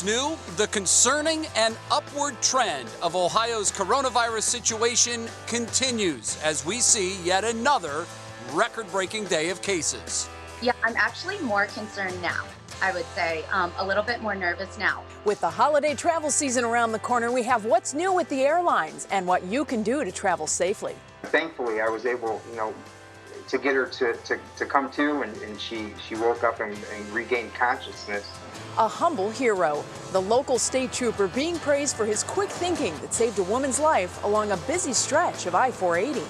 What's new? The concerning and upward trend of Ohio's coronavirus situation continues as we see yet another record-breaking day of cases. Yeah, I'm actually more concerned now. I would say a little bit more nervous now. With the holiday travel season around the corner, we have what's new with the airlines and what you can do to travel safely. Thankfully, I was able, to get her to come to, and she woke up and regained consciousness. A humble hero, the local state trooper being praised for his quick thinking that saved a woman's life along a busy stretch of I-480.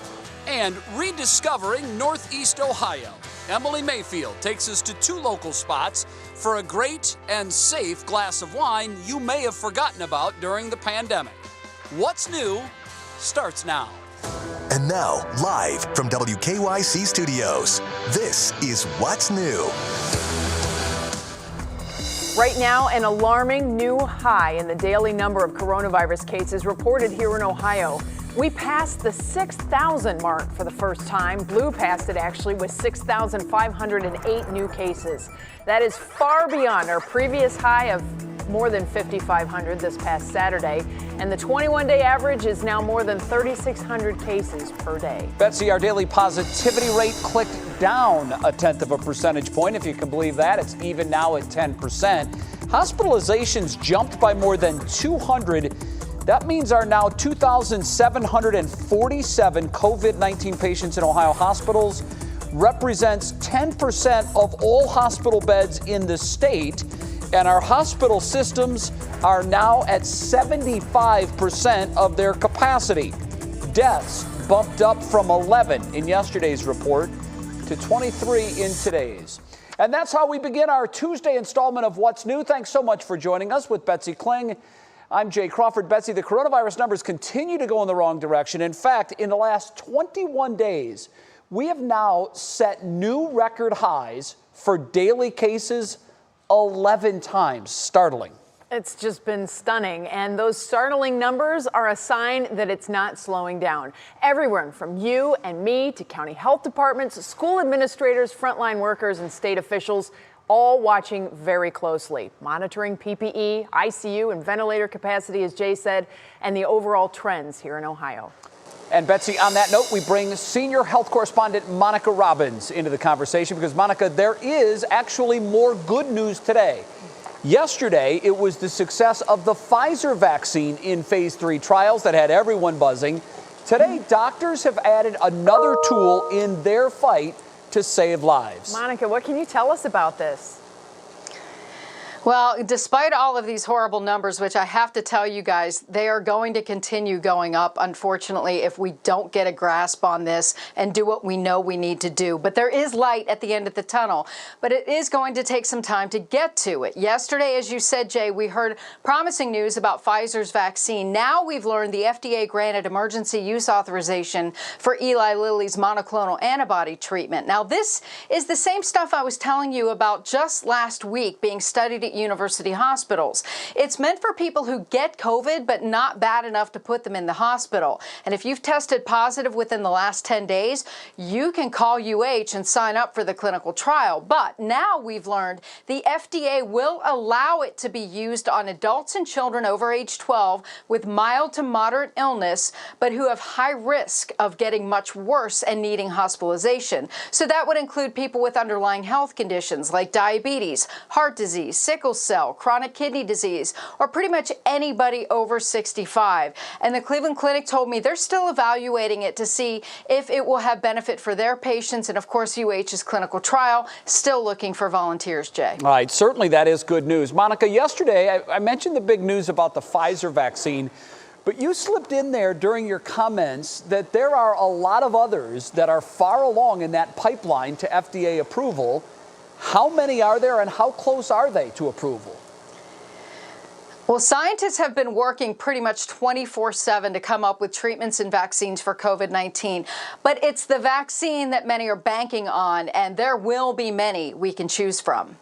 And rediscovering Northeast Ohio, Emily Mayfield takes us to two local spots for a great and safe glass of wine you may have forgotten about during the pandemic. What's new starts now. And now, live from WKYC Studios, this is What's New. Right now, an alarming new high in the daily number of coronavirus cases reported here in Ohio. We passed the 6,000 mark for the first time. Blue passed it actually with 6,508 new cases. That is far beyond our previous high of more than 5,500 this past Saturday. And the 21-day average is now more than 3,600 cases per day. Betsy, our daily positivity rate clicked down 0.1 of a percentage point, if you can believe that. It's even now at 10%. Hospitalizations jumped by more than 200. That means our now 2,747 COVID-19 patients in Ohio hospitals represents 10% of all hospital beds in the state. And our hospital systems are now at 75% of their capacity. Deaths bumped up from 11 in yesterday's report to 23 in today's. And that's how we begin our Tuesday installment of What's New. Thanks so much for joining us with Betsy Kling. I'm Jay Crawford. Betsy, the coronavirus numbers continue to go in the wrong direction. In fact, in the last 21 days, we have now set new record highs for daily cases 11 times. Startling. It's just been stunning, and those startling numbers are a sign that it's not slowing down. Everyone from you and me to county health departments, school administrators, frontline workers, and state officials, all watching very closely, monitoring PPE, ICU, and ventilator capacity, as Jay said, and the overall trends here in Ohio. And Betsy, on that note, we bring senior health correspondent Monica Robbins into the conversation because, Monica, there is actually more good news today. Yesterday, it was the success of the Pfizer vaccine in phase 3 trials that had everyone buzzing. Today, doctors have added another tool in their fight to save lives. Monica, what can you tell us about this? Well, despite all of these horrible numbers, which I have to tell you guys, they are going to continue going up, unfortunately, if we don't get a grasp on this and do what we know we need to do. But there is light at the end of the tunnel, but it is going to take some time to get to it. Yesterday, as you said, Jay, we heard promising news about Pfizer's vaccine. Now we've learned the FDA granted emergency use authorization for Eli Lilly's monoclonal antibody treatment. Now, this is the same stuff I was telling you about just last week being studied at university hospitals. It's meant for people who get COVID, but not bad enough to put them in the hospital. And if you've tested positive within the last 10 days, you can call UH and sign up for the clinical trial. But now we've learned the FDA will allow it to be used on adults and children over age 12 with mild to moderate illness, but who have high risk of getting much worse and needing hospitalization. So that would include people with underlying health conditions like diabetes, heart disease, sickle cell, chronic kidney disease, or pretty much anybody over 65. And the Cleveland Clinic told me they're still evaluating it to see if it will have benefit for their patients. And of course, UH's clinical trial still looking for volunteers, Jay. All right, certainly that is good news. Monica, yesterday I mentioned the big news about the Pfizer vaccine, but you slipped in there during your comments that there are a lot of others that are far along in that pipeline to FDA approval. How many are there and how close are they to approval? Well, scientists have been working pretty much 24/7 to come up with treatments and vaccines for COVID-19. But it's the vaccine that many are banking on, and there will be many we can choose from.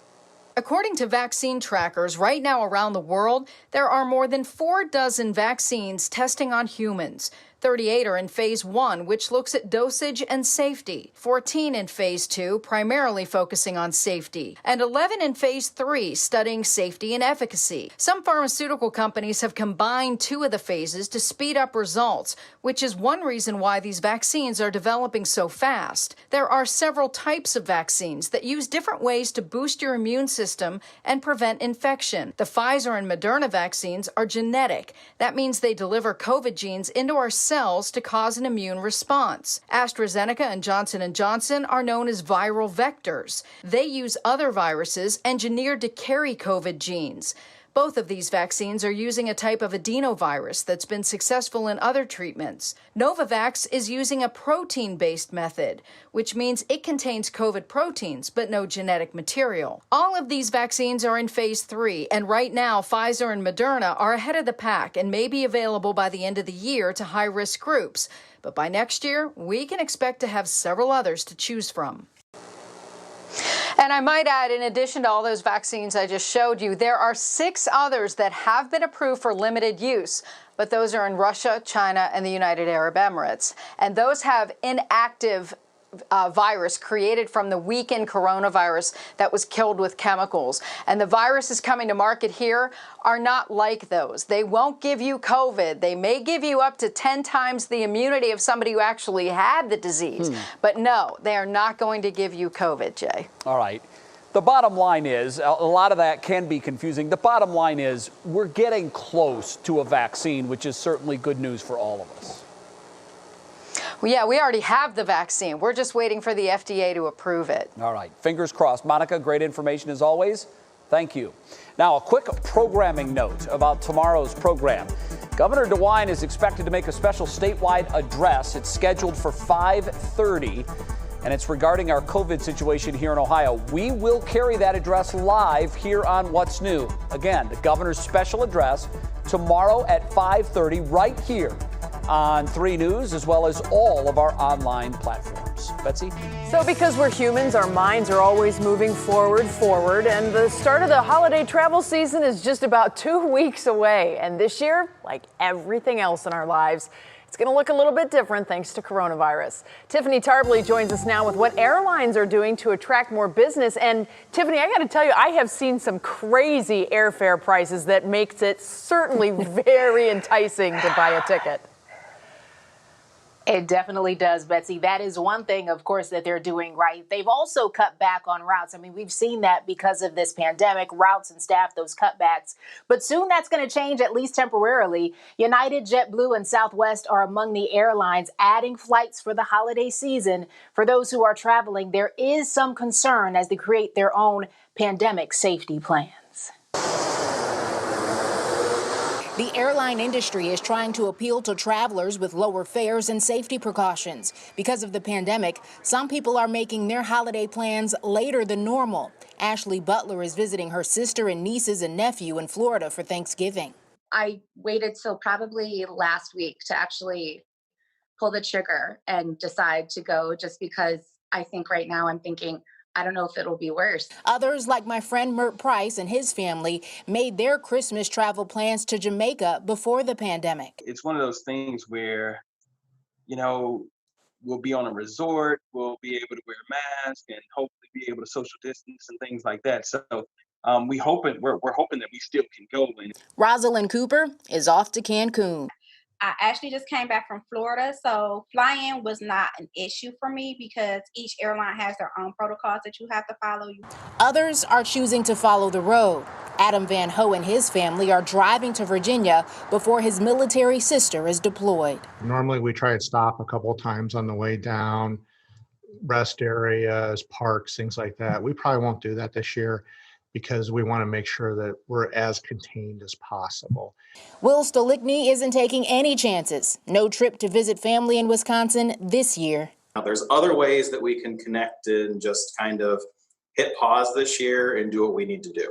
According to vaccine trackers, right now around the world, there are more than 4 dozen vaccines testing on humans. 38 are in phase 1, which looks at dosage and safety. 14 in phase 2, primarily focusing on safety. And 11 in phase 3, studying safety and efficacy. Some pharmaceutical companies have combined 2 of the phases to speed up results, which is one reason why these vaccines are developing so fast. There are several types of vaccines that use different ways to boost your immune system and prevent infection. The Pfizer and Moderna vaccines are genetic. That means they deliver COVID genes into our cells to cause an immune response. AstraZeneca and Johnson & Johnson are known as viral vectors. They use other viruses engineered to carry COVID genes. Both of these vaccines are using a type of adenovirus that's been successful in other treatments. Novavax is using a protein-based method, which means it contains COVID proteins, but no genetic material. All of these vaccines are in phase 3, and right now, Pfizer and Moderna are ahead of the pack and may be available by the end of the year to high-risk groups. But by next year, we can expect to have several others to choose from. And I might add, in addition to all those vaccines I just showed you, there are 6 others that have been approved for limited use, but those are in Russia, China, and the United Arab Emirates. And those have inactive virus created from the weakened coronavirus that was killed with chemicals. And the viruses coming to market here are not like those. They won't give you COVID. They may give you up to 10 times the immunity of somebody who actually had the disease. But no, they are not going to give you COVID, Jay. All right. The bottom line is, a lot of that can be confusing. The bottom line is we're getting close to a vaccine, which is certainly good news for all of us. Well, yeah, we already have the vaccine. We're just waiting for the FDA to approve it. All right. Fingers crossed. Monica, great information as always. Thank you. Now, a quick programming note about tomorrow's program. Governor DeWine is expected to make a special statewide address. It's scheduled for 5:30, and it's regarding our COVID situation here in Ohio. We will carry that address live here on What's New. Again, the governor's special address tomorrow at 5:30 right here on 3 News, as well as all of our online platforms. Betsy? So because we're humans, our minds are always moving forward, and the start of the holiday travel season is just about 2 weeks away. And this year, like everything else in our lives, it's going to look a little bit different thanks to coronavirus. Tiffany Tarpley joins us now with what airlines are doing to attract more business. And Tiffany, I got to tell you, I have seen some crazy airfare prices that makes it certainly very enticing to buy a ticket. It definitely does, Betsy. That is one thing, of course, that they're doing right. They've also cut back on routes. I mean, we've seen that because of this pandemic, routes and staff, those cutbacks. But soon that's going to change, at least temporarily. United, JetBlue, and Southwest are among the airlines adding flights for the holiday season. For those who are traveling, there is some concern as they create their own pandemic safety plans. The airline industry is trying to appeal to travelers with lower fares and safety precautions. Because of the pandemic, some people are making their holiday plans later than normal. Ashley Butler is visiting her sister and nieces and nephew in Florida for Thanksgiving. I waited till probably last week to actually pull the trigger and decide to go, just because I think right now I'm thinking, I don't know if it'll be worse. Others, like my friend Mert Price and his family, made their Christmas travel plans to Jamaica before the pandemic. It's one of those things where, you know, we'll be on a resort, we'll be able to wear masks and hopefully be able to social distance and things like that. So we're hoping that we still can go. Rosalind Cooper is off to Cancun. I actually just came back from Florida, so flying was not an issue for me because each airline has their own protocols that you have to follow. Others are choosing to follow the road. Adam Van Ho and his family are driving to Virginia before his military sister is deployed. Normally we try and stop a couple of times on the way down, rest areas, parks, things like that. We probably won't do that this year, because we want to make sure that we're as contained as possible. Will Stolichnyi isn't taking any chances. No trip to visit family in Wisconsin this year. Now, there's other ways that we can connect and just kind of hit pause this year and do what we need to do.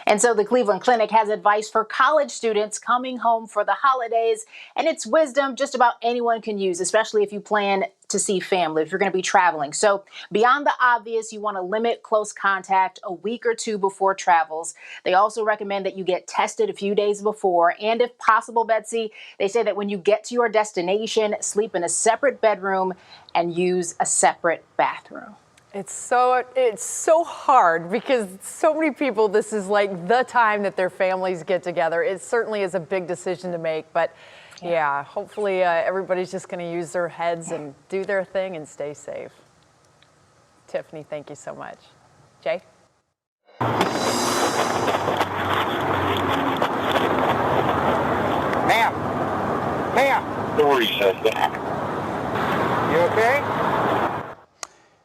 And so the Cleveland Clinic has advice for college students coming home for the holidays, and it's wisdom just about anyone can use, especially if you plan to see family, if you're going to be traveling. So beyond the obvious, you want to limit close contact a week or two before travels. They also recommend that you get tested a few days before. And if possible, Betsy, they say that when you get to your destination, sleep in a separate bedroom and use a separate bathroom. It's so hard because so many people, this is like the time that their families get together. It certainly is a big decision to make, but yeah, hopefully everybody's just going to use their heads and do their thing and stay safe. Tiffany, thank you so much. Jay? Ma'am. Dory says that. You okay?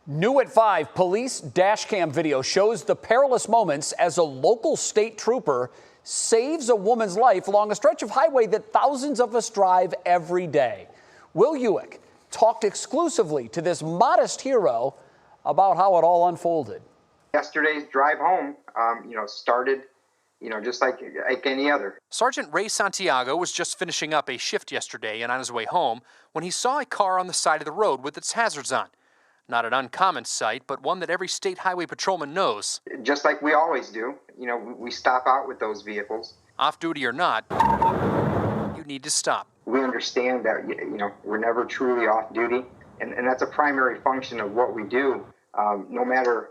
New at 5, police dashcam video shows the perilous moments as a local state trooper saves a woman's life along a stretch of highway that thousands of us drive every day. Will Ewick talked exclusively to this modest hero about how it all unfolded. Yesterday's drive home, started, just like any other. Sergeant Ray Santiago was just finishing up a shift yesterday and on his way home when he saw a car on the side of the road with its hazards on. Not an uncommon sight, but one that every state highway patrolman knows. Just like we always do, we stop out with those vehicles. Off duty or not, you need to stop. We understand that, we're never truly off duty, and that's a primary function of what we do, no matter,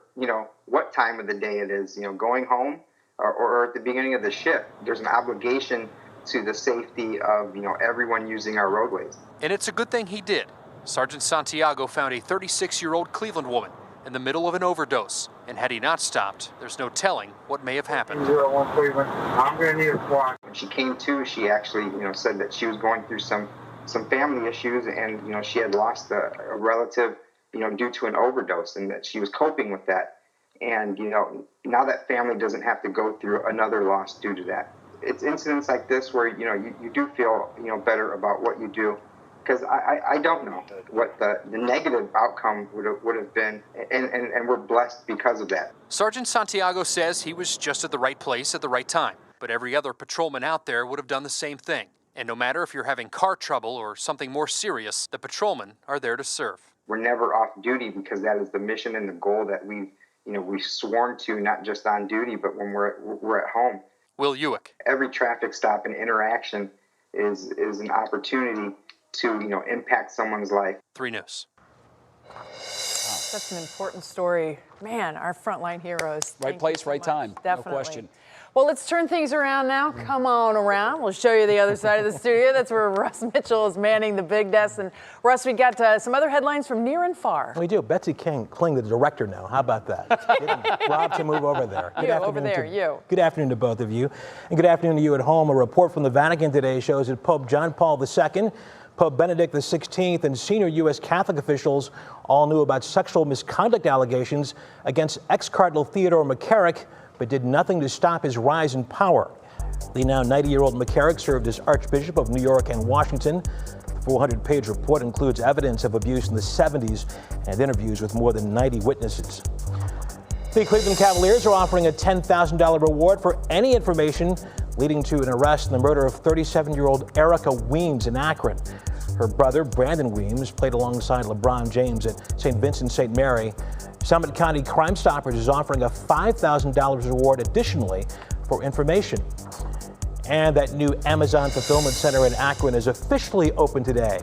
what time of the day it is, going home or at the beginning of the shift. There's an obligation to the safety of, everyone using our roadways. And it's a good thing he did. Sergeant Santiago found a 36-year-old Cleveland woman in the middle of an overdose. And had he not stopped, there's no telling what may have happened. 01 Cleveland, I'm going to need a squad. When she came to, she actually, said that she was going through some family issues and, she had lost a relative, due to an overdose and that she was coping with that. And, now that family doesn't have to go through another loss due to that. It's incidents like this where, you do feel, better about what you do. Because I don't know what the negative outcome would have been, and we're blessed because of that. Sergeant Santiago says he was just at the right place at the right time, but every other patrolman out there would have done the same thing. And no matter if you're having car trouble or something more serious, the patrolmen are there to serve. We're never off duty because that is the mission and the goal that we've sworn to, not just on duty, but when we're at home. Will Ewick. Every traffic stop and interaction is an opportunity to, impact someone's life. 3 News. That's an important story. Man, our frontline heroes. Right place, right time. Definitely. No question. Well, let's turn things around now. Come on around. We'll show you the other side of the studio. That's where Russ Mitchell is manning the big desk. And Russ, we got some other headlines from near and far. We do. Betsy Kling, the director now. How about that? Getting Rob to move over there. Good afternoon to both of you. And good afternoon to you at home. A report from the Vatican today shows that Pope John Paul II, Pope Benedict XVI, and senior U.S. Catholic officials all knew about sexual misconduct allegations against ex-Cardinal Theodore McCarrick, but did nothing to stop his rise in power. The now 90-year-old McCarrick served as Archbishop of New York and Washington. The 400-page report includes evidence of abuse in the 70s and interviews with more than 90 witnesses. The Cleveland Cavaliers are offering a $10,000 reward for any information leading to an arrest in the murder of 37-year-old Erica Weems in Akron. Her brother, Brandon Weems, played alongside LeBron James at St. Vincent St. Mary. Summit County Crime Stoppers is offering a $5,000 reward additionally for information. And that new Amazon fulfillment center in Akron is officially open today.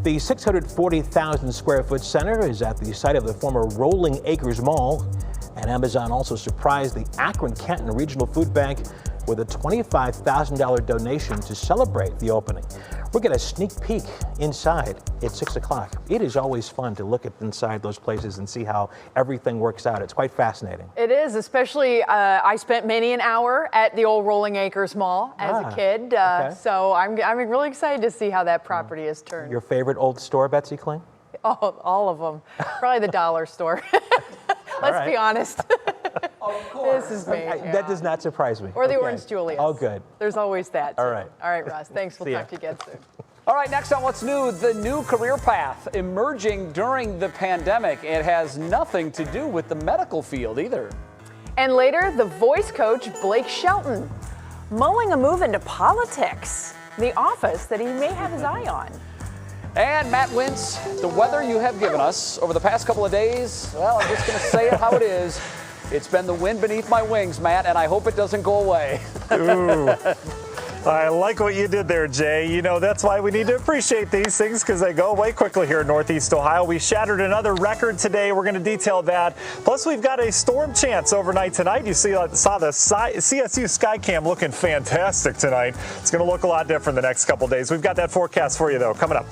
The 640,000 square foot center is at the site of the former Rolling Acres Mall. And Amazon also surprised the Akron Canton Regional Food Bank with a $25,000 donation to celebrate the opening. We'll get a sneak peek inside at 6 o'clock. It is always fun to look at inside those places and see how everything works out. It's quite fascinating. It is, especially I spent many an hour at the old Rolling Acres Mall as a kid. Okay. So I'm really excited to see how that property is turned. Your favorite old store, Betsy Kling? Oh, all of them. Probably the dollar store. Let's be honest. Of course. This is me. That does not surprise me. Or the Orange Julius. Oh, good. There's always that. All right. All right, Russ. Thanks. We'll talk to you again soon. All right, next on What's New, the new career path emerging during the pandemic. It has nothing to do with the medical field either. And later, the voice coach, Blake Shelton, mulling a move into politics, the office that he may have his eye on. And Matt Wintz, the weather you have given us over the past couple of days, well, I'm just going to say it how it is. It's been the wind beneath my wings, Matt, and I hope it doesn't go away. Ooh. I like what you did there, Jay. You know, that's why we need to appreciate these things, because they go away quickly here in Northeast Ohio. We shattered another record today. We're going to detail that. Plus, we've got a storm chance overnight tonight. You saw the CSU Skycam looking fantastic tonight. It's going to look a lot different the next couple days. We've got that forecast for you, though, coming up.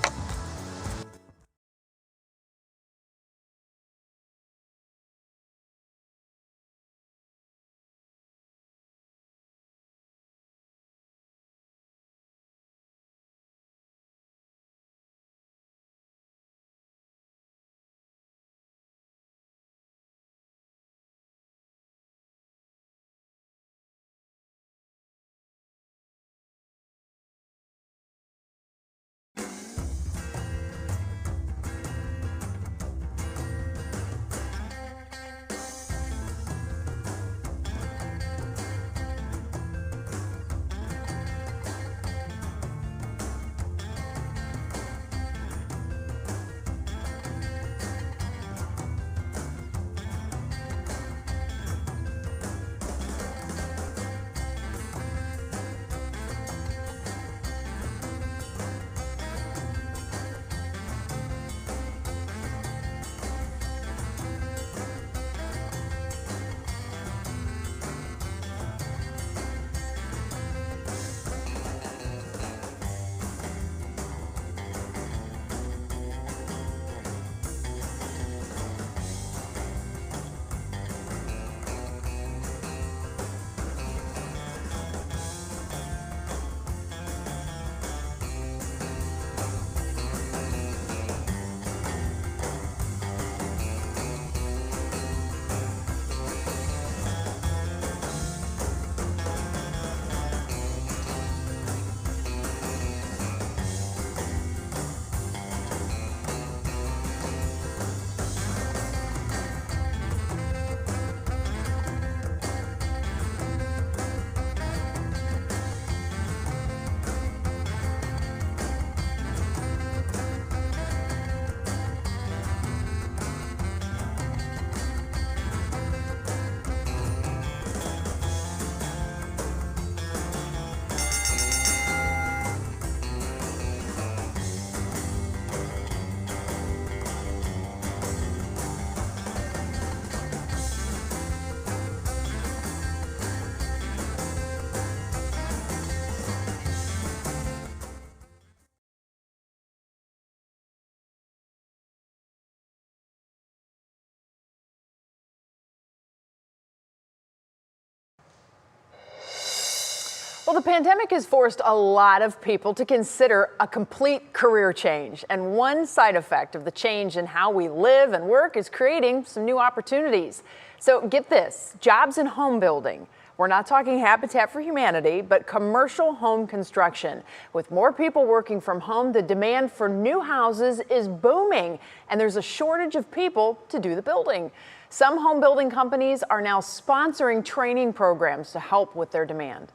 Well, the pandemic has forced a lot of people to consider a complete career change. And one side effect of the change in how we live and work is creating some new opportunities. So get this, jobs in home building. We're not talking Habitat for Humanity, but commercial home construction. With more people working from home, the demand for new houses is booming, and there's a shortage of people to do the building. Some home building companies are now sponsoring training programs to help with their demand.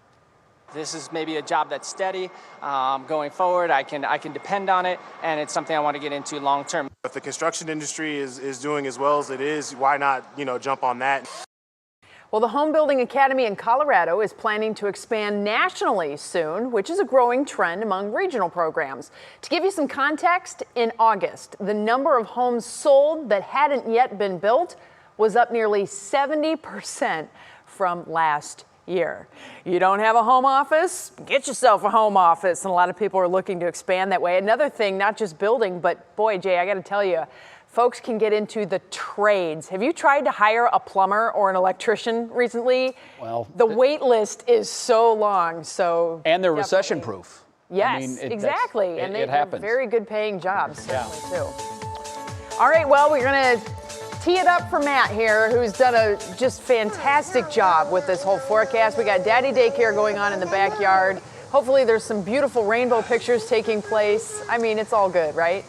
This is maybe a job that's steady going forward. I can depend on it, and it's something I want to get into long term. If the construction industry is doing as well as it is, why not, jump on that? Well, the Home Building Academy in Colorado is planning to expand nationally soon, which is a growing trend among regional programs. To give you some context, in August, the number of homes sold that hadn't yet been built was up nearly 70% from last year. You don't have a home office? Get yourself a home office. And a lot of people are looking to expand that way. Another thing, not just building, but boy, Jay, I got to tell you, folks can get into the trades. Have you tried to hire a plumber or an electrician recently? Well, the wait list is so long. And they're recession proof. Yes, exactly. And they're very good paying jobs, certainly, too. All right, well, we're going to tee it up for Matt here, who's done a just fantastic job with this whole forecast. We got daddy daycare going on in the backyard. Hopefully there's some beautiful rainbow pictures taking place. I mean, it's all good, right?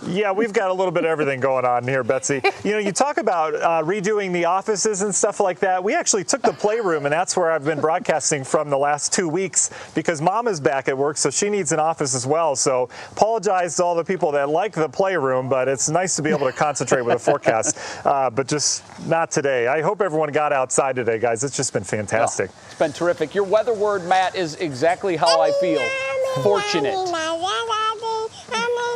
Yeah, we've got a little bit of everything going on here, Betsy. You know, you talk about redoing the offices and stuff like that. We actually took the playroom, and that's where I've been broadcasting from the last 2 weeks because Mom is back at work, so she needs an office as well. So apologize to all the people that like the playroom, but it's nice to be able to concentrate with a forecast, but just not today. I hope everyone got outside today, guys. It's just been fantastic. Well, it's been terrific. Your weather word, Matt, is exactly how I feel. Fortunate.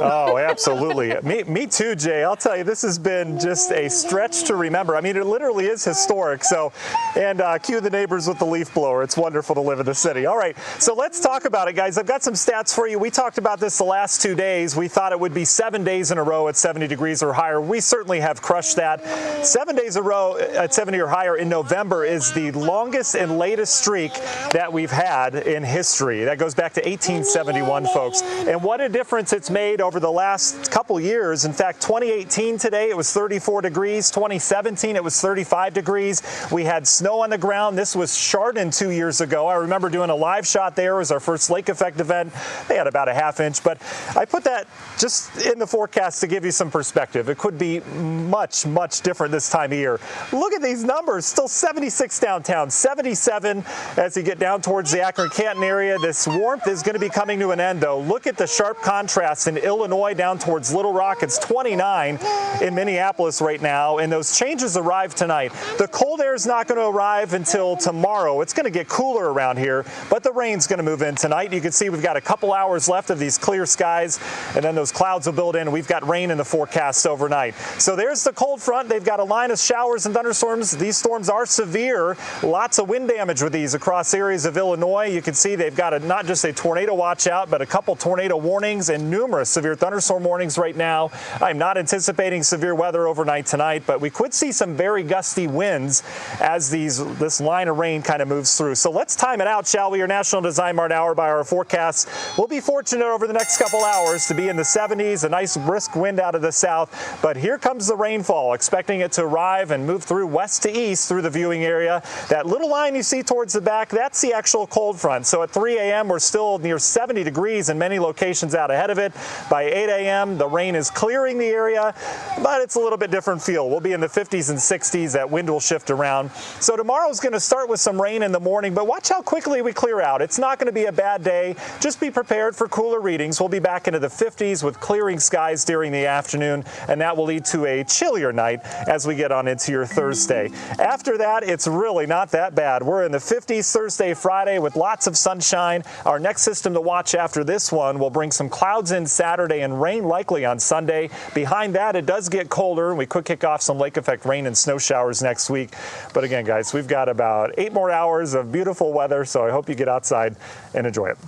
Oh, absolutely. Me too, Jay. I'll tell you, this has been just a stretch to remember. I mean, it literally is historic. So, and cue the neighbors with the leaf blower. It's wonderful to live in the city. All right, so let's talk about it, guys. I've got some stats for you. We talked about this the last 2 days. We thought it would be 7 days in a row at 70 degrees or higher. We certainly have crushed that. 7 days in a row at 70 or higher in November is the longest and latest streak that we've had in history. That goes back to 1871, folks. And what a difference it's made over the last couple years. In fact, 2018 today, it was 34 degrees. 2017, it was 35 degrees. We had snow on the ground. This was Chardon 2 years ago. I remember doing a live shot there. It was our first lake effect event. They had about a ½ inch, but I put that just in the forecast to give you some perspective. It could be much, much different this time of year. Look at these numbers. Still 76 downtown, 77 as you get down towards the Akron-Canton area. This warmth is going to be coming to an end, though. Look at the sharp contrast in Illinois down towards Little Rock. It's 29 in Minneapolis right now, and those changes arrive tonight. The cold air is not going to arrive until tomorrow. It's going to get cooler around here, but the rain's going to move in tonight. You can see we've got a couple hours left of these clear skies, and then those clouds will build in. We've got rain in the forecast overnight. So there's the cold front. They've got a line of showers and thunderstorms. These storms are severe. Lots of wind damage with these across areas of Illinois. You can see they've got not just a tornado watch out, but a couple tornado warnings and numerous severe thunderstorm warnings right now. I'm not anticipating severe weather overnight tonight, but we could see some very gusty winds as this line of rain kind of moves through. So let's time it out, shall we? Your National Design Mart hour by our forecast. We'll be fortunate over the next couple hours to be in the 70s, a nice brisk wind out of the south. But here comes the rainfall, expecting it to arrive and move through west to east through the viewing area. That little line you see towards the back, that's the actual cold front. So at 3 a.m., we're still near 70 degrees in many locations out ahead of it. By 8 a.m., the rain is clearing the area, but it's a little bit different feel. We'll be in the 50s and 60s. That wind will shift around. So tomorrow's going to start with some rain in the morning, but watch how quickly we clear out. It's not going to be a bad day. Just be prepared for cooler readings. We'll be back into the 50s with clearing skies during the afternoon, and that will lead to a chillier night as we get on into your Thursday. After that, it's really not that bad. We're in the 50s Thursday, Friday with lots of sunshine. Our next system to watch after this one will bring some clouds in Saturday and rain likely on Sunday. Behind that, it does get colder, and we could kick off some lake effect rain and snow showers next week. But again, guys, we've got about 8 more hours of beautiful weather, so I hope you get outside and enjoy it.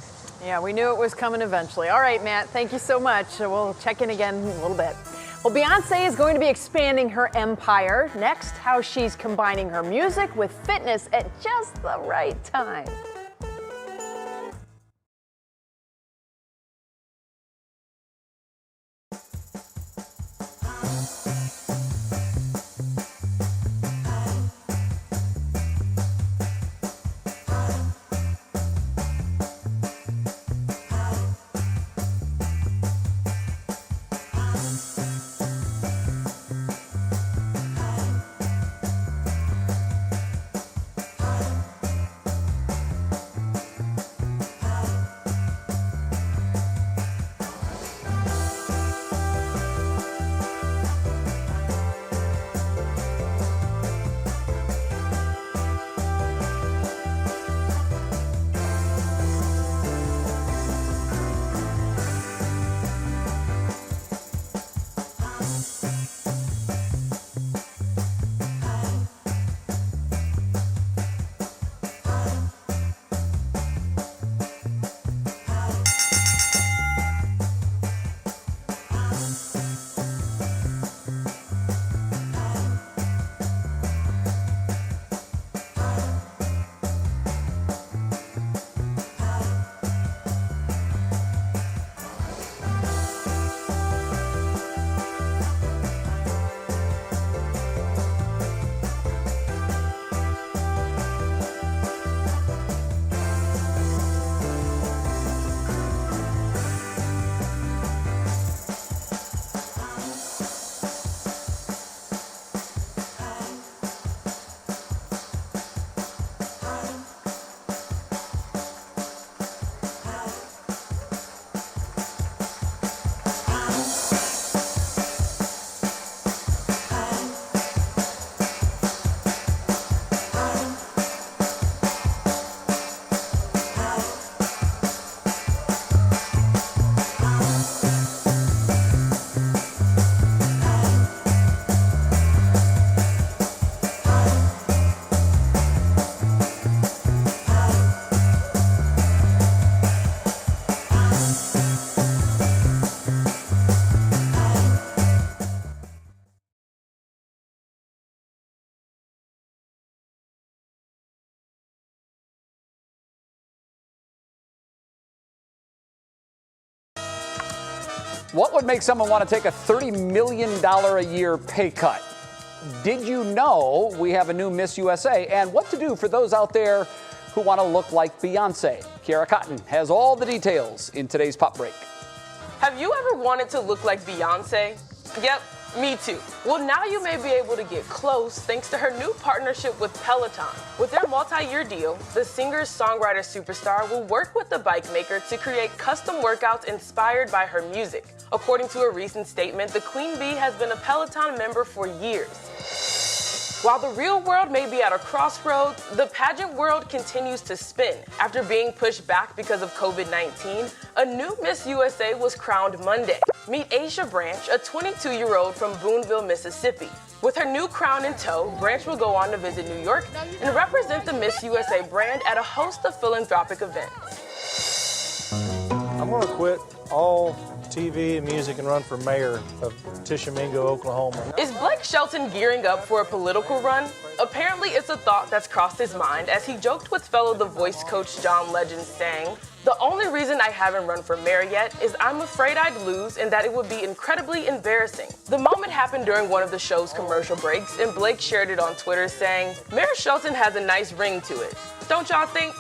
Yeah, we knew it was coming eventually. All right, Matt, thank you so much. We'll check in again in a little bit. Well, Beyonce is going to be expanding her empire. Next, how she's combining her music with fitness at just the right time. What would make someone want to take a $30 million a year pay cut? Did you know we have a new Miss USA? And what to do for those out there who want to look like Beyonce? Kiara Cotton has all the details in today's Pop Break. Have you ever wanted to look like Beyonce? Yep, me too. Well, now you may be able to get close thanks to her new partnership with Peloton. With their multi-year deal, the singer-songwriter superstar will work with the bike maker to create custom workouts inspired by her music. According to a recent statement, the Queen Bee has been a Peloton member for years. While the real world may be at a crossroads, the pageant world continues to spin. After being pushed back because of COVID-19, a new Miss USA was crowned Monday. Meet Aisha Branch, a 22-year-old from Boonville, Mississippi. With her new crown in tow, Branch will go on to visit New York and represent the Miss USA brand at a host of philanthropic events. I'm going to quit all TV and music and run for mayor of Tishomingo, Oklahoma. Is Blake Shelton gearing up for a political run? Apparently it's a thought that's crossed his mind as he joked with fellow The Voice coach John Legend, saying, "The only reason I haven't run for mayor yet is I'm afraid I'd lose and that it would be incredibly embarrassing." The moment happened during one of the show's commercial breaks, and Blake shared it on Twitter saying, "Mayor Shelton has a nice ring to it. Don't y'all think?"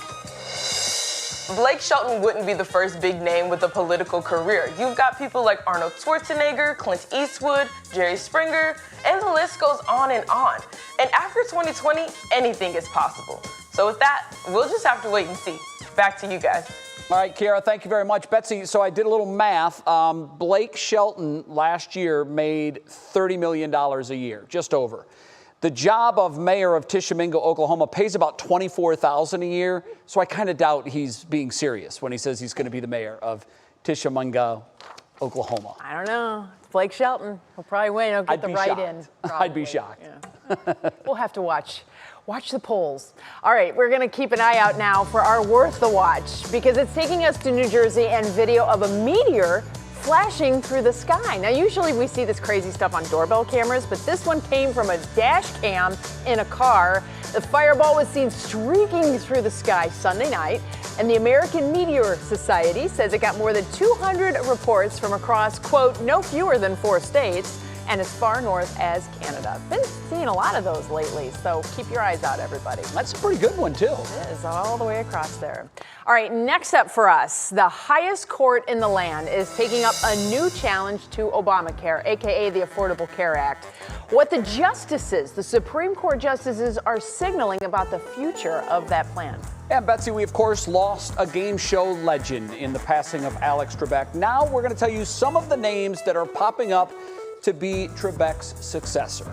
Blake Shelton wouldn't be the first big name with a political career. You've got people like Arnold Schwarzenegger, Clint Eastwood, Jerry Springer, and the list goes on and on. And after 2020, anything is possible. So with that, we'll just have to wait and see. Back to you guys. All right, Kiara, thank you very much. Betsy, so I did a little math. Blake Shelton last year made $30 million a year, just over. The job of mayor of Tishomingo, Oklahoma pays about $24,000 a year, so I kind of doubt he's being serious when he says he's going to be the mayor of Tishomingo, Oklahoma. I don't know. It's Blake Shelton. He'll probably win. He'll get the write-in. I'd be shocked. Yeah. We'll have to watch the polls. All right, we're going to keep an eye out now for our Worth the Watch, because it's taking us to New Jersey and video of a meteor flashing through the sky. Now, usually we see this crazy stuff on doorbell cameras, but this one came from a dash cam in a car. The fireball was seen streaking through the sky Sunday night, and the American Meteor Society says it got more than 200 reports from across, quote, no fewer than 4 states, and as far north as Canada. Been seeing a lot of those lately, so keep your eyes out, everybody. That's a pretty good one, too. It is, all the way across there. All right, next up for us, the highest court in the land is taking up a new challenge to Obamacare, aka the Affordable Care Act. What the justices, the Supreme Court justices, are signaling about the future of that plan. And Betsy, we of course lost a game show legend in the passing of Alex Trebek. Now we're going to tell you some of the names that are popping up to be Trebek's successor.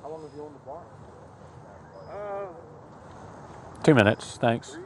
How long have you owned the bar? 2 minutes, thanks.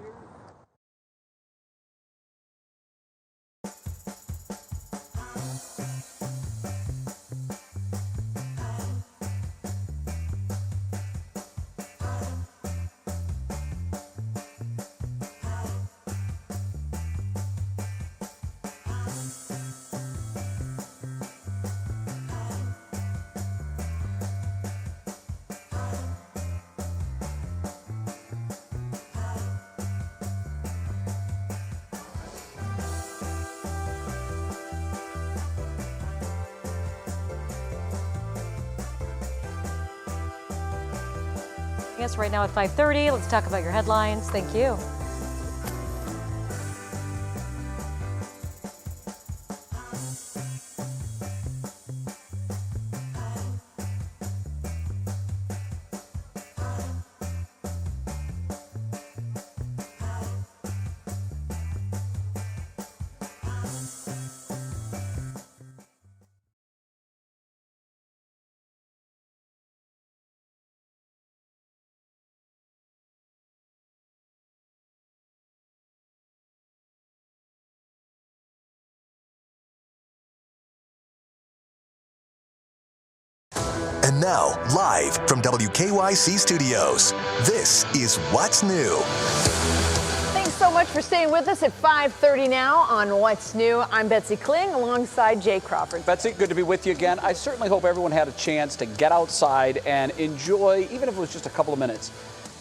Yes, right now at 5:30. Let's talk about your headlines. Thank you. And now, live from WKYC Studios, this is What's New. Thanks so much for staying with us at 5:30 now on What's New. I'm Betsy Kling alongside Jay Crawford. Betsy, good to be with you again. I certainly hope everyone had a chance to get outside and enjoy, even if it was just a couple of minutes,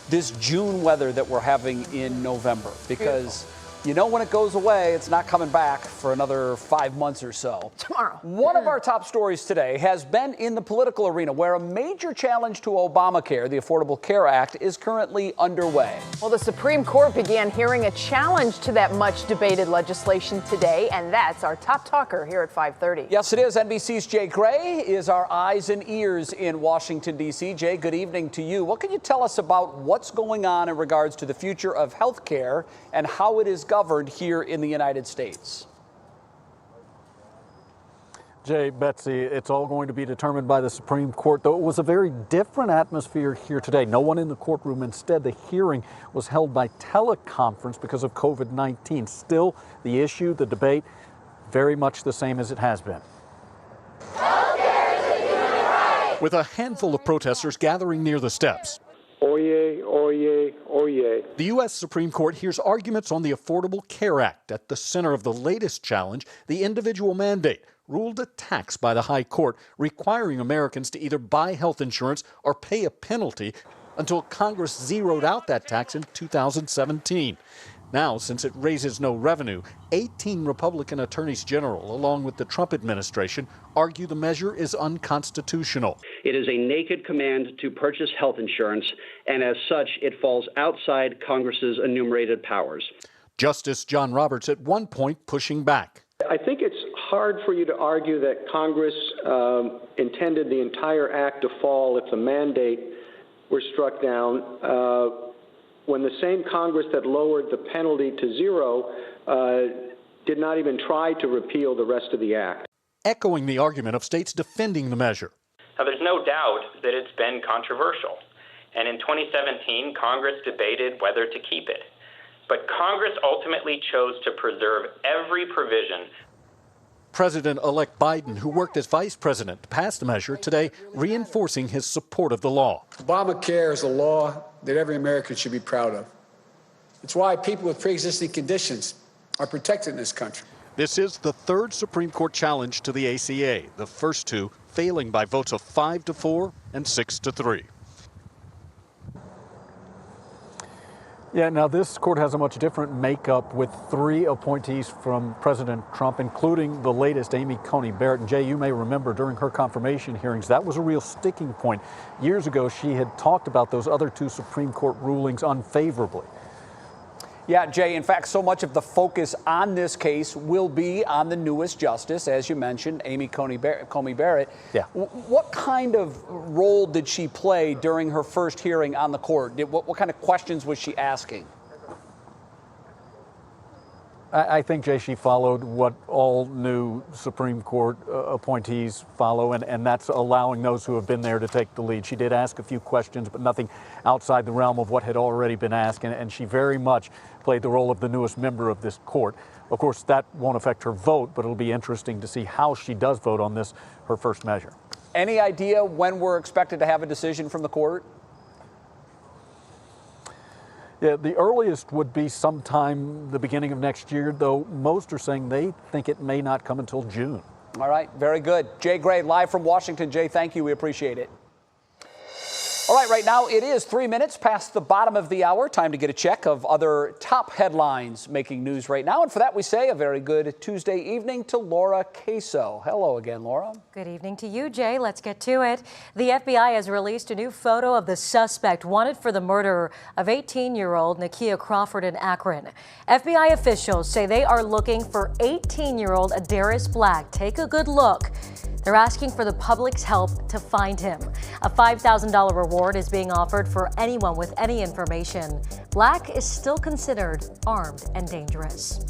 this June weather that we're having in November. Because you know when it goes away, it's not coming back for another 5 months or so. Tomorrow. One of our top stories today has been in the political arena, where a major challenge to Obamacare, the Affordable Care Act, is currently underway. Well, the Supreme Court began hearing a challenge to that much debated legislation today, and that's our top talker here at 5:30. Yes, it is. NBC's Jay Gray is our eyes and ears in Washington, D.C. Jay, good evening to you. What can you tell us about what's going on in regards to the future of health care and how it is governed here in the United States? Jay, Betsy, it's all going to be determined by the Supreme Court, though it was a very different atmosphere here today. No one in the courtroom. Instead, the hearing was held by teleconference because of COVID-19. Still, the issue, the debate, very much the same as it has been. With a handful of protesters gathering near the steps. Oyez, oyez, oyez. The U.S. Supreme Court hears arguments on the Affordable Care Act. At the center of the latest challenge, the individual mandate, ruled a tax by the High Court, requiring Americans to either buy health insurance or pay a penalty until Congress zeroed out that tax in 2017. Now, since it raises no revenue, 18 Republican attorneys general, along with the Trump administration, argue the measure is unconstitutional. It is a naked command to purchase health insurance, and as such, it falls outside Congress's enumerated powers. Justice John Roberts at one point pushing back. I think it's hard for you to argue that Congress intended the entire act to fall if the mandate were struck down, when the same Congress that lowered the penalty to zero did not even try to repeal the rest of the act. Echoing the argument of states defending the measure. Now, there's no doubt that it's been controversial. And in 2017, Congress debated whether to keep it. But Congress ultimately chose to preserve every provision. President-elect Biden, who worked as vice president to pass the measure, today reinforcing his support of the law. Obamacare is a law that every American should be proud of. It's why people with pre-existing conditions are protected in this country. This is the third Supreme Court challenge to the ACA, the first two failing by votes of 5-4 and 6-3. Yeah, now this court has a much different makeup with 3 appointees from President Trump, including the latest, Amy Coney Barrett. And Jay, you may remember during her confirmation hearings, that was a real sticking point. Years ago, she had talked about those other 2 Supreme Court rulings unfavorably. Yeah, Jay, in fact, so much of the focus on this case will be on the newest justice, as you mentioned, Amy Coney Barrett. Yeah. What kind of role did she play during her first hearing on the court? What kind of questions was she asking? I think, Jay, she followed what all new Supreme Court appointees follow, and that's allowing those who have been there to take the lead. She did ask a few questions, but nothing outside the realm of what had already been asked, and she very much played the role of the newest member of this court. Of course, that won't affect her vote, but it'll be interesting to see how she does vote on this, her first measure. Any idea when we're expected to have a decision from the court? Yeah, the earliest would be sometime the beginning of next year, though most are saying they think it may not come until June. All right, very good. Jay Gray, live from Washington. Jay, thank you. We appreciate it. All right now it is 3 minutes past the bottom of the hour. Time to get a check of other top headlines making news right now. And for that, we say a very good Tuesday evening to Laura Queso. Hello again, Laura. Good evening to you, Jay. Let's get to it. The FBI has released a new photo of the suspect wanted for the murder of 18-year-old Nakia Crawford in Akron. FBI officials say they are looking for 18-year-old Adaris Black. Take a good look. They're asking for the public's help to find him. A $5,000 reward is being offered for anyone with any information. Black is still considered armed and dangerous.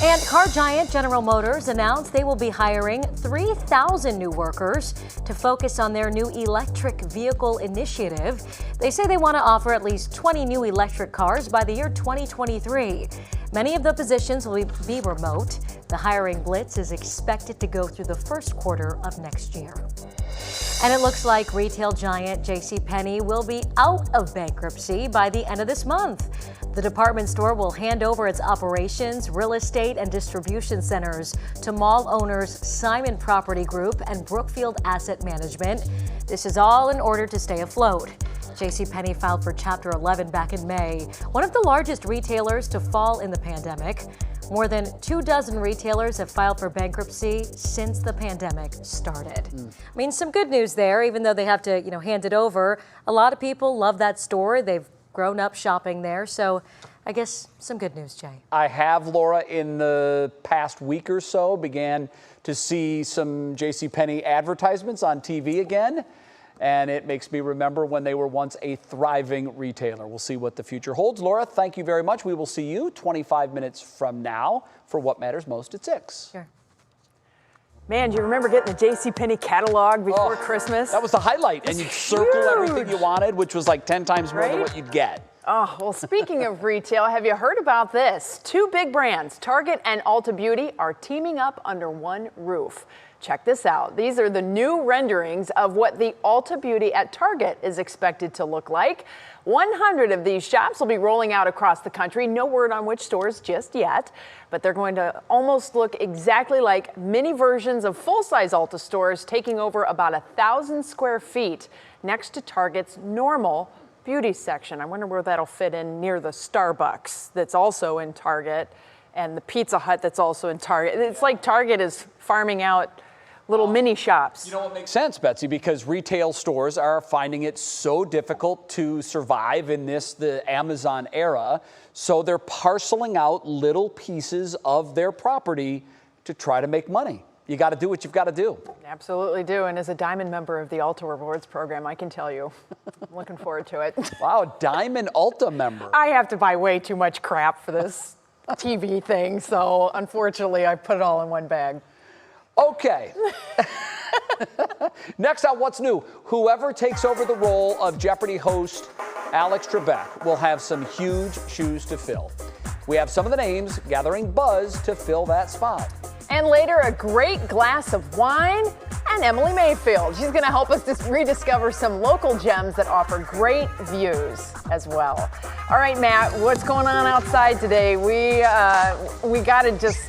And car giant General Motors announced they will be hiring 3,000 new workers to focus on their new electric vehicle initiative. They say they want to offer at least 20 new electric cars by the year 2023. Many of the positions will be remote. The hiring blitz is expected to go through the first quarter of next year. And it looks like retail giant JCPenney will be out of bankruptcy by the end of this month. The department store will hand over its operations, real estate, and distribution centers to mall owners Simon Property Group and Brookfield Asset Management. This is all in order to stay afloat. JCPenney filed for Chapter 11 back in May, one of the largest retailers to fall in the pandemic. More than 24 retailers have filed for bankruptcy since the pandemic started. I mean, some good news there, even though they have to, hand it over. A lot of people love that store. They've grown up shopping there. So I guess some good news, Jay. I have, Laura, in the past week or so, began to see some JCPenney advertisements on TV again. And it makes me remember when they were once a thriving retailer. We'll see what the future holds. Laura, thank you very much. We will see you 25 minutes from now for What Matters Most at 6. Sure. Man, do you remember getting the JCPenney catalog before Christmas? That was the highlight. And you'd circle everything you wanted, which was like 10 times more than what you'd get. Oh, well, speaking of retail, have you heard about this? Two big brands, Target and Ulta Beauty, are teaming up under one roof. Check this out. These are the new renderings of what the Ulta Beauty at Target is expected to look like. 100 of these shops will be rolling out across the country. No word on which stores just yet, but they're going to almost look exactly like mini versions of full-size Ulta stores, taking over about 1,000 square feet next to Target's normal beauty section. I wonder where that'll fit in near the Starbucks that's also in Target and the Pizza Hut that's also in Target. It's like Target is farming out little mini shops. You know what makes sense, Betsy, because retail stores are finding it so difficult to survive in the Amazon era. So they're parceling out little pieces of their property to try to make money. You got to do what you've got to do. Absolutely do. And as a Diamond member of the Ulta Rewards program, I can tell you, I'm looking forward to it. Wow, Diamond Ulta member. I have to buy way too much crap for this TV thing. So unfortunately, I put it all in one bag. Okay. Next on What's New, whoever takes over the role of Jeopardy host Alex Trebek will have some huge shoes to fill. We have some of the names gathering buzz to fill that spot. And later, a great glass of wine and Emily Mayfield. She's going to help us rediscover some local gems that offer great views as well. All right, Matt, what's going on outside today? We got to just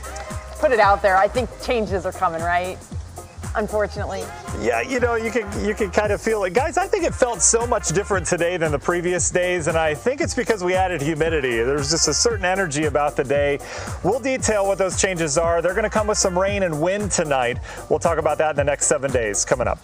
put it out there. I think changes are coming, right? Unfortunately. Yeah, you can kind of feel it. Guys, I think it felt so much different today than the previous days, and I think it's because we added humidity. There's just a certain energy about the day. We'll detail what those changes are. They're going to come with some rain and wind tonight. We'll talk about that in the next 7 days coming up.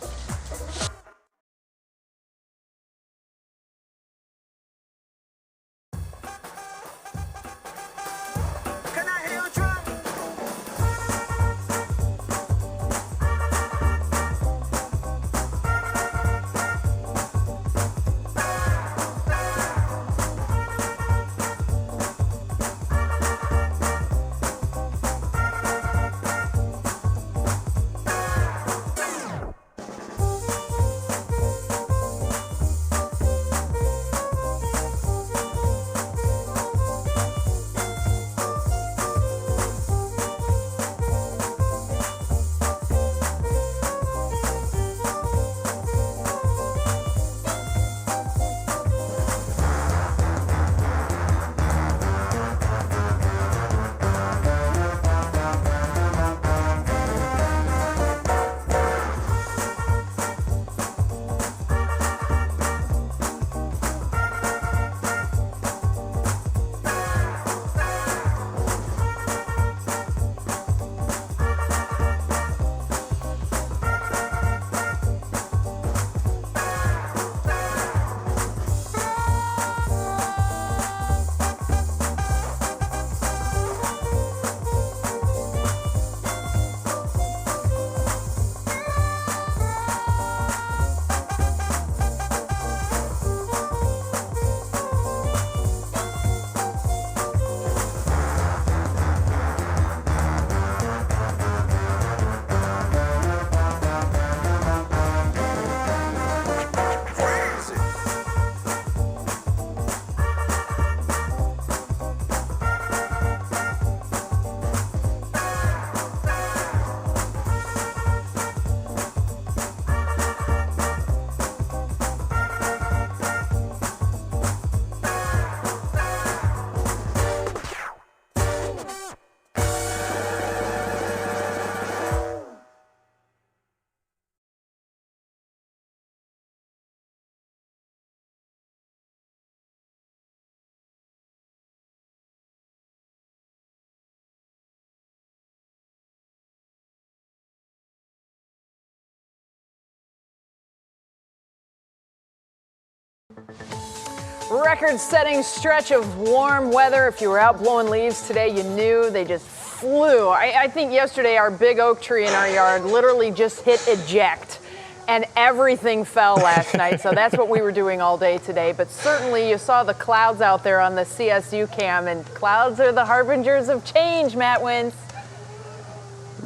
Record-setting stretch of warm weather. If you were out blowing leaves today, you knew they just flew. I think yesterday our big oak tree in our yard literally just hit eject, and everything fell last night. So that's what we were doing all day today. But certainly you saw the clouds out there on the CSU cam, and clouds are the harbingers of change, Matt Wins.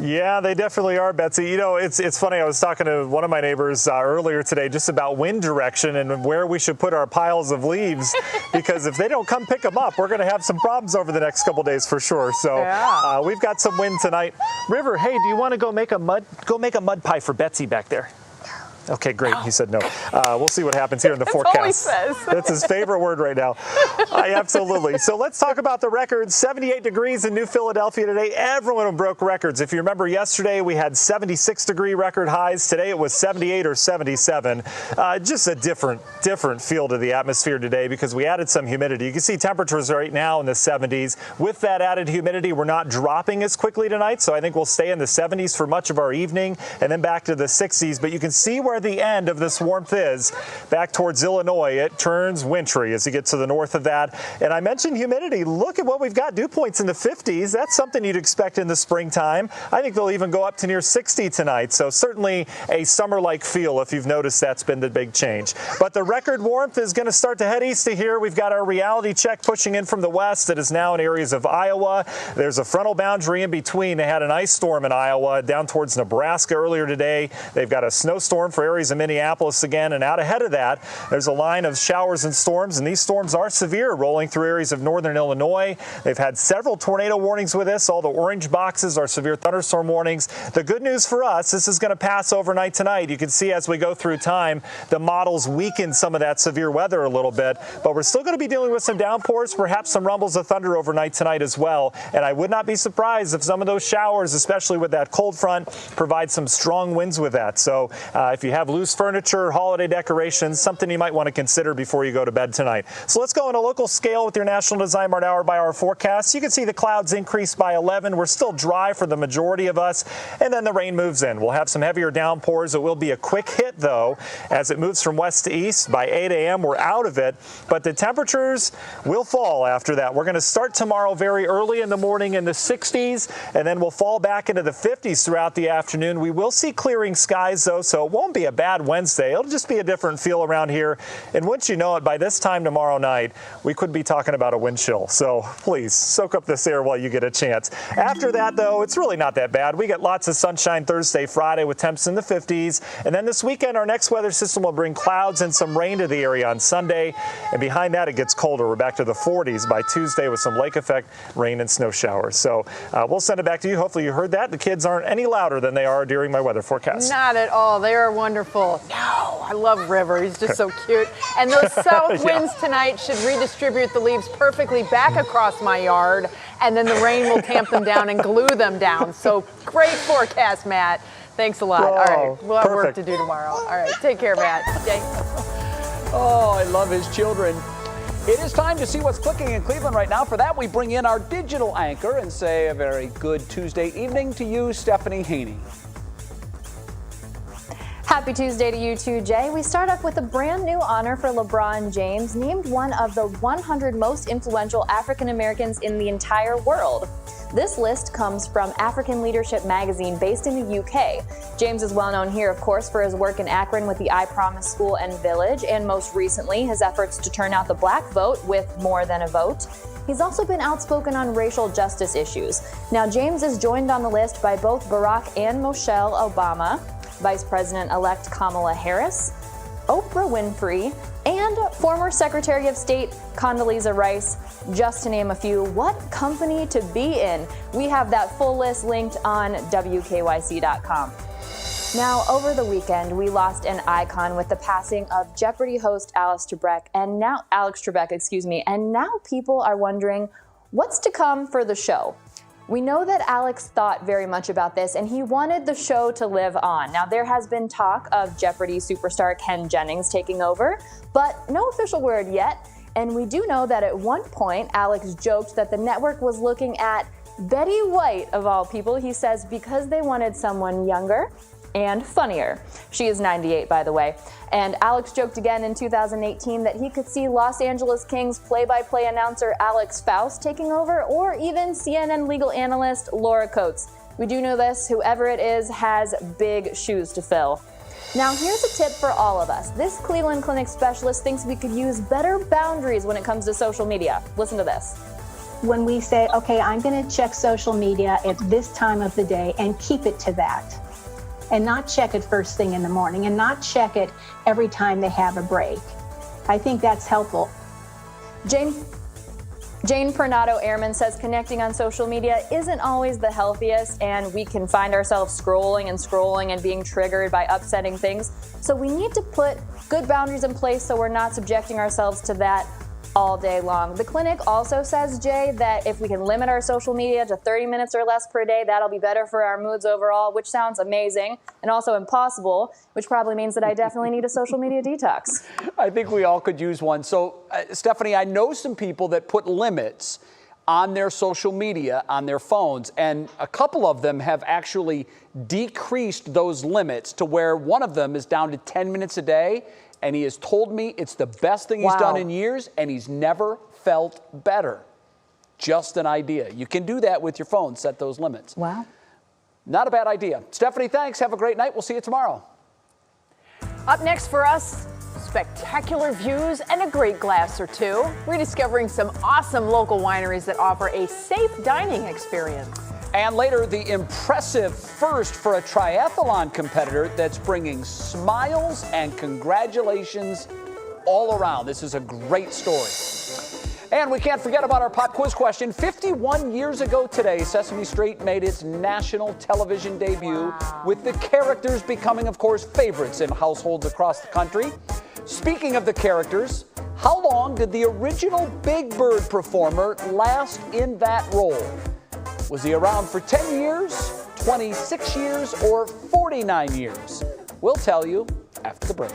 Yeah, they definitely are, Betsy. You know, it's funny. I was talking to one of my neighbors earlier today just about wind direction and where we should put our piles of leaves, because if they don't come pick them up, we're going to have some problems over the next couple days for sure. So we've got some wind tonight. River, hey, do you want to go make a mud pie for Betsy back there? Okay, great. He said no. We'll see what happens here in the forecast. All he says. That's his favorite word right now. Absolutely. So let's talk about the records. 78 degrees in New Philadelphia today. Everyone broke records. If you remember yesterday, we had 76-degree record highs. Today it was 78 or 77. Just a different feel to the atmosphere today because we added some humidity. You can see temperatures right now in the 70s. With that added humidity, we're not dropping as quickly tonight. So I think we'll stay in the 70s for much of our evening and then back to the 60s. But you can see where the end of this warmth is. Back towards Illinois, it turns wintry as you get to the north of that. And I mentioned humidity. Look at what we've got. Dew points in the 50s. That's something you'd expect in the springtime. I think they'll even go up to near 60 tonight. So certainly a summer-like feel if you've noticed that's been the big change. But the record warmth is going to start to head east to here. We've got our reality check pushing in from the west that is now in areas of Iowa. There's a frontal boundary in between. They had an ice storm in Iowa down towards Nebraska earlier today. They've got a snowstorm for areas of Minneapolis again, and out ahead of that, there's a line of showers and storms, and these storms are severe, rolling through areas of northern Illinois. They've had several tornado warnings with this. All the orange boxes are severe thunderstorm warnings. The good news for us, this is going to pass overnight tonight. You can see as we go through time, the models weaken some of that severe weather a little bit, but we're still going to be dealing with some downpours, perhaps some rumbles of thunder overnight tonight as well, and I would not be surprised if some of those showers, especially with that cold front, provide some strong winds with that. So if you have loose furniture, holiday decorations, something you might want to consider before you go to bed tonight. So let's go on a local scale with your National Design Mart hour-by-hour forecast. You can see the clouds increase by 11. We're still dry for the majority of us, and then the rain moves in. We'll have some heavier downpours. It will be a quick hit, though, as it moves from west to east. By 8 a.m., we're out of it, but the temperatures will fall after that. We're going to start tomorrow very early in the morning in the 60s, and then we'll fall back into the 50s throughout the afternoon. We will see clearing skies, though, so it won't be a bad Wednesday. It'll just be a different feel around here. And once you know it, by this time tomorrow night, we could be talking about a wind chill. So please soak up this air while you get a chance. After that, though, it's really not that bad. We get lots of sunshine Thursday, Friday with temps in the 50s. And then this weekend, our next weather system will bring clouds and some rain to the area on Sunday. And behind that, it gets colder. We're back to the 40s by Tuesday with some lake effect rain and snow showers. So we'll send it back to you. Hopefully you heard that. The kids aren't any louder than they are during my weather forecast. Not at all. They are wonderful. No, I love River. He's just so cute. And those south winds tonight should redistribute the leaves perfectly back across my yard, and then the rain will tamp them down and glue them down. So great forecast, Matt. Thanks a lot. All right, we'll have work to do tomorrow. All right, take care, Matt. Jay. Oh, I love his children. It is time to see what's clicking in Cleveland right now. For that, we bring in our digital anchor and say a very good Tuesday evening to you, Stephanie Haney. Happy Tuesday to you too, Jay. We start up with a brand new honor for Lebron James, named one of the 100 most influential African Americans in the entire world. This list comes from African Leadership magazine based in the UK. James is well known here, of course, for his work in Akron with the I Promise School and Village, and most recently, his efforts to turn out the black vote with More Than a Vote. He's also been outspoken on racial justice issues. Now, James is joined on the list by both Barack and Michelle Obama, Vice President-elect Kamala Harris, Oprah Winfrey, and former Secretary of State Condoleezza Rice, just to name a few. What company to be in? We have that full list linked on WKYC.com. Now, over the weekend, we lost an icon with the passing of Jeopardy host Alex Trebek, and now people are wondering what's to come for the show. We know that Alex thought very much about this, and he wanted the show to live on. Now, there has been talk of Jeopardy superstar Ken Jennings taking over, but no official word yet. And we do know that at one point, Alex joked that the network was looking at Betty White, of all people. He says because they wanted someone younger, and funnier. She is 98, by the way. And Alex joked again in 2018 that he could see Los Angeles Kings play-by-play announcer Alex Faust taking over, or even CNN legal analyst Laura Coates. We do know this, whoever it is has big shoes to fill. Now here's a tip for all of us. This Cleveland Clinic specialist thinks we could use better boundaries when it comes to social media. Listen to this. When we say, okay, I'm going to check social media at this time of the day and keep it to that, and not check it first thing in the morning, and not check it every time they have a break. I think that's helpful. Jane Pernato Airman says connecting on social media isn't always the healthiest, and we can find ourselves scrolling and being triggered by upsetting things. So we need to put good boundaries in place so we're not subjecting ourselves to that all day long. The clinic also says, Jay, that if we can limit our social media to 30 minutes or less per day, that'll be better for our moods overall, which sounds amazing and also impossible, which probably means that I definitely need a social media detox. I think we all could use one. So, Stephanie, I know some people that put limits on their social media, on their phones, and a couple of them have actually decreased those limits to where one of them is down to 10 minutes a day. And he has told me it's the best thing he's done in years, and he's never felt better. Just an idea. You can do that with your phone, set those limits. Wow. Not a bad idea. Stephanie, thanks. Have a great night. We'll see you tomorrow. Up next for us, spectacular views and a great glass or two. Rediscovering some awesome local wineries that offer a safe dining experience. And later, the impressive first for a triathlon competitor that's bringing smiles and congratulations all around. This is a great story. And we can't forget about our pop quiz question. 51 years ago today, Sesame Street made its national television debut, with the characters becoming, of course, favorites in households across the country. Speaking of the characters, how long did the original Big Bird performer last in that role? Was he around for 10 years, 26 years, or 49 years? We'll tell you after the break.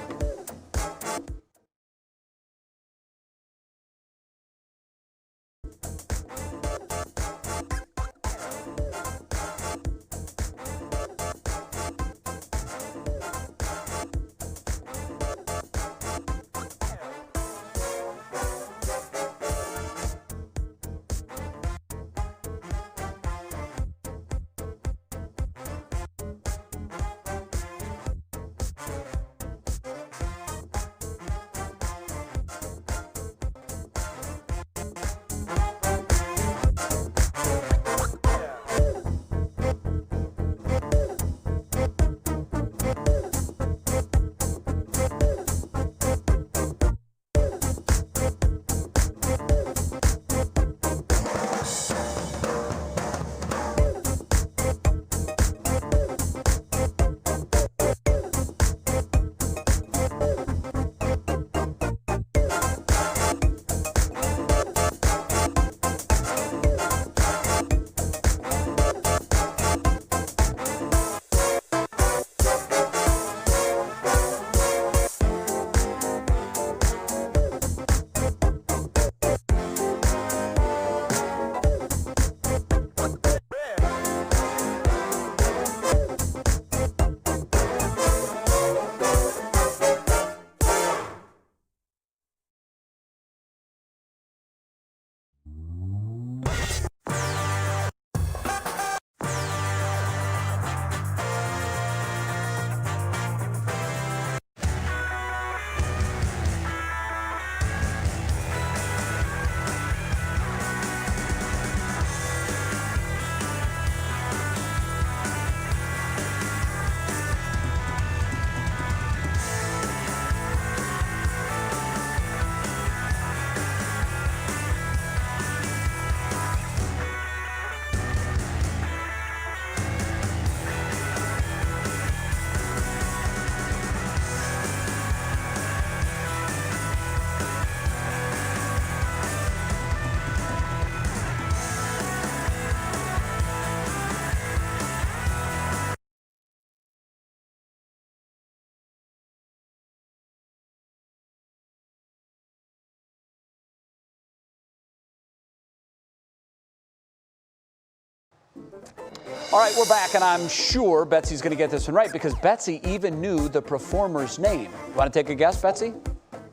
All right, we're back, and I'm sure Betsy's going to get this one right because Betsy even knew the performer's name. Want to take a guess, Betsy?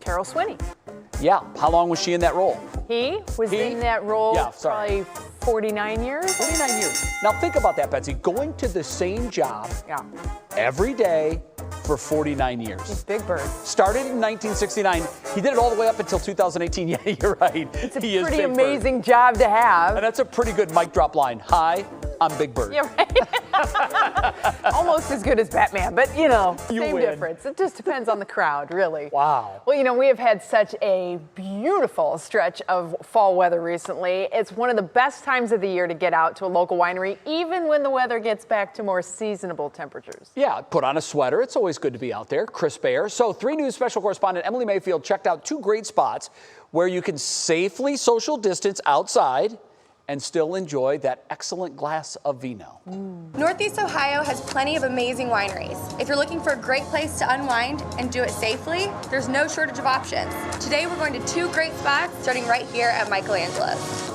Carol Swinney. Yeah. How long was she in that role? He was in that role probably 49 years. 49 years. Now think about that, Betsy. Going to the same job every day for 49 years. He's Big Bird. Started in 1969. He did it all the way up until 2018. Yeah, you're right. It's a pretty amazing job to have. And that's a pretty good mic drop line. Hi, I'm Big Bird. Yeah, right. Almost as good as Batman, but you know, You same win. difference. It just depends on the crowd, really. Wow. Well, you know, we have had such a beautiful stretch of fall weather recently. It's one of the best times of the year to get out to a local winery, even when the weather gets back to more seasonable temperatures. Yeah, put on a sweater. It's always good to be out there. Crisp air. So 3 News special correspondent Emily Mayfield checked out 2 great spots where you can safely social distance outside and still enjoy that excellent glass of vino. Northeast Ohio has plenty of amazing wineries. If you're looking for a great place to unwind and do it safely, there's no shortage of options. Today we're going to 2 great spots, starting right here at Michelangelo's.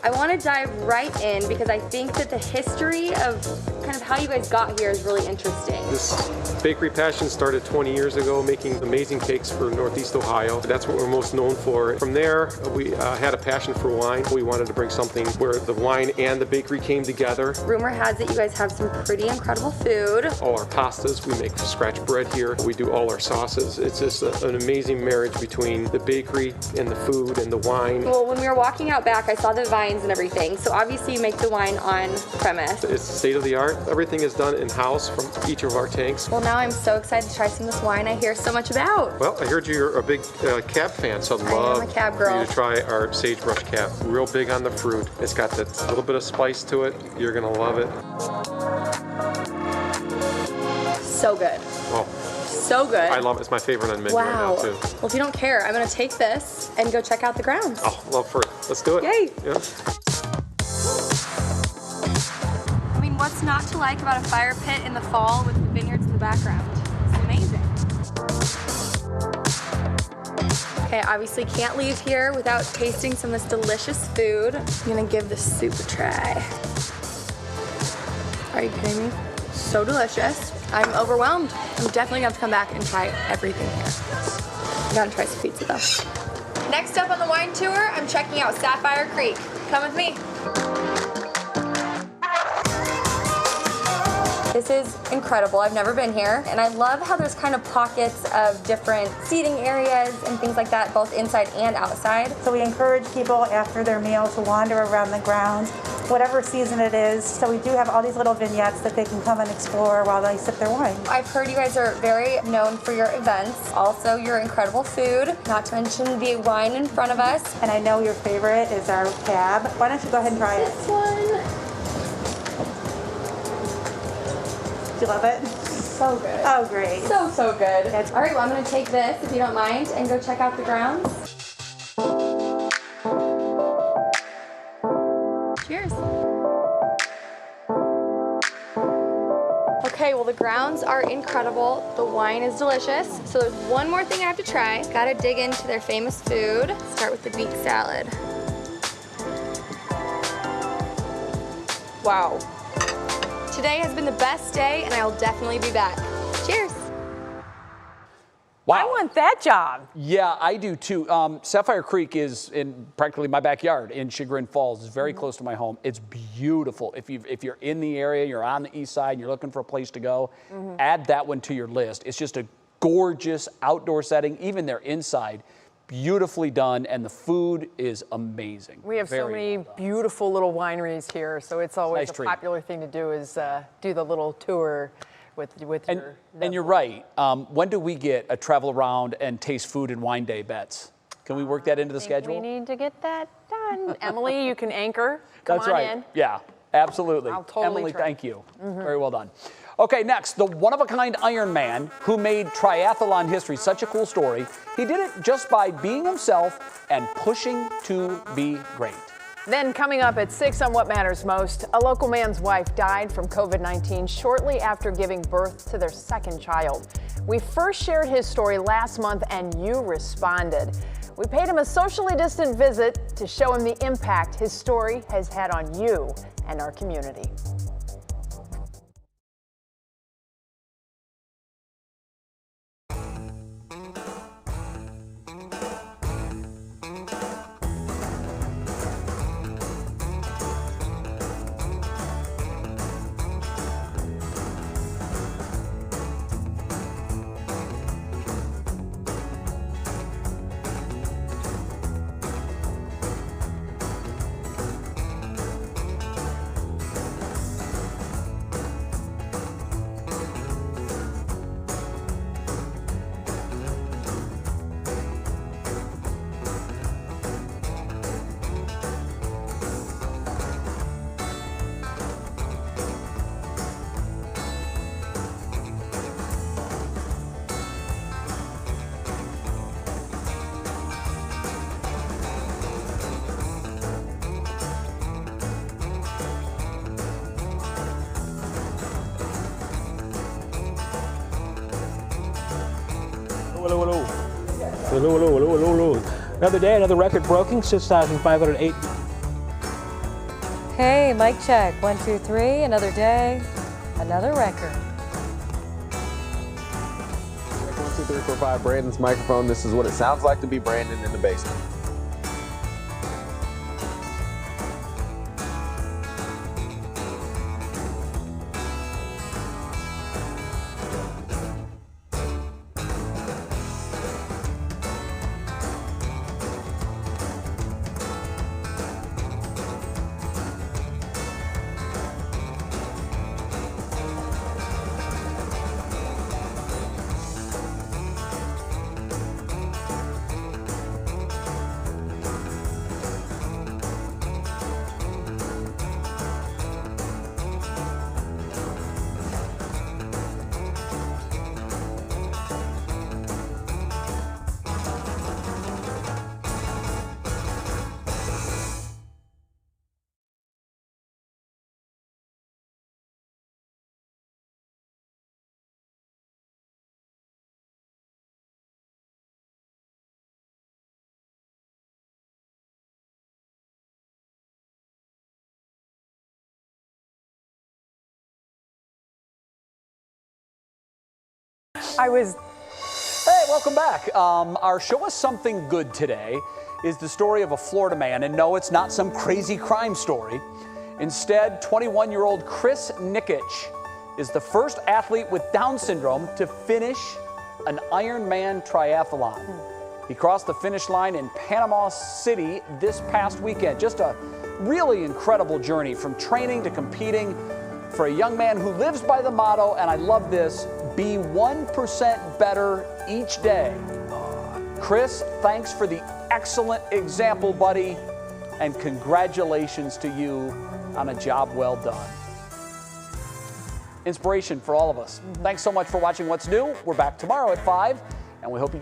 I want to dive right in because I think that the history of kind of how you guys got here is really interesting. This bakery passion started 20 years ago, making amazing cakes for Northeast Ohio. That's what we're most known for. From there, we had a passion for wine. We wanted to bring something where the wine and the bakery came together. Rumor has it you guys have some pretty incredible food. All our pastas, we make scratch bread here. We do all our sauces. It's just an amazing marriage between the bakery and the food and the wine. Well, when we were walking out back, I saw the vines and everything. So obviously you make the wine on premise. It's state of the art. Everything is done in-house from each of our tanks. Well, now I'm so excited to try some of this wine I hear so much about. Well, I heard you're a big cab fan, so I'd love am a cab for girl. you to try our sagebrush cab. Real big on the fruit. It's got that little bit of spice to it. You're gonna love it. So good. Oh, So good. I love it. It's my favorite on menu right Wow. now too. Well, if you don't care, I'm gonna take this and go check out the grounds. Oh, love for it. Let's do it. Yay. Yeah. I mean, what's not to like about a fire pit in the fall with the vineyards in the background? It's amazing. Okay, obviously can't leave here without tasting some of this delicious food. I'm gonna give the soup a try. Are you kidding me? So delicious. I'm overwhelmed. I'm definitely gonna have to come back and try everything here. I gotta try some pizza though. Next up on the wine tour, I'm checking out Sapphire Creek. Come with me. This is incredible. I've never been here, and I love how there's kind of pockets of different seating areas and things like that, both inside and outside. So we encourage people after their meal to wander around the grounds, whatever season it is. So we do have all these little vignettes that they can come and explore while they sip their wine. I've heard you guys are very known for your events, also your incredible food, not to mention the wine in front of us. And I know your favorite is our cab. Why don't you go ahead and try it? This one. Do you love it? So good. Oh, great. So good. All right, well, I'm gonna take this, if you don't mind, and go check out the grounds. Cheers. Okay, well, the grounds are incredible. The wine is delicious. So there's one more thing I have to try. Gotta dig into their famous food. Start with the beet salad. Wow. Today has been the best day, and I will definitely be back. Cheers. Wow. I want that job. Yeah, I do too. Sapphire Creek is in practically my backyard in Chagrin Falls. It's very close to my home. It's beautiful. If you're in the area, you're on the east side, and you're looking for a place to go, add that one to your list. It's just a gorgeous outdoor setting. Even their inside, beautifully done, and the food is amazing. We have so many beautiful little wineries here, so it's always Nice a treat. popular thing to do is do the little tour with your... And you're right. When do we get a travel around and taste food and wine day, Bets? Can we work that into the schedule? We need to get that done. Emily, you can anchor. Come That's on right. in. Yeah, absolutely. I'll totally Emily, try. thank you. Very well done. Okay, next, the one-of-a-kind Iron Man who made triathlon history. Such a cool story. He did it just by being himself and pushing to be great. Then coming up at 6 on What Matters Most, a local man's wife died from COVID-19 shortly after giving birth to their second child. We first shared his story last month and you responded. We paid him a socially distant visit to show him the impact his story has had on you and our community. Another day, another record broken, 6,508. Hey, mic check. 1, 2, 3. Another day, another record. 1, 2, 3, 4, 5. Brandon's microphone. This is what it sounds like to be Brandon in the basement. Hey, welcome back. Our Show Us Something Good today is the story of a Florida man, and no, it's not some crazy crime story. Instead, 21-year-old Chris Nikitch is the first athlete with Down syndrome to finish an Ironman triathlon. He crossed the finish line in Panama City this past weekend. Just a really incredible journey from training to competing for a young man who lives by the motto, and I love this, be 1% better each day. Chris, thanks for the excellent example, buddy, and congratulations to you on a job well done. Inspiration for all of us. Thanks so much for watching What's New. We're back tomorrow at 5, and we hope you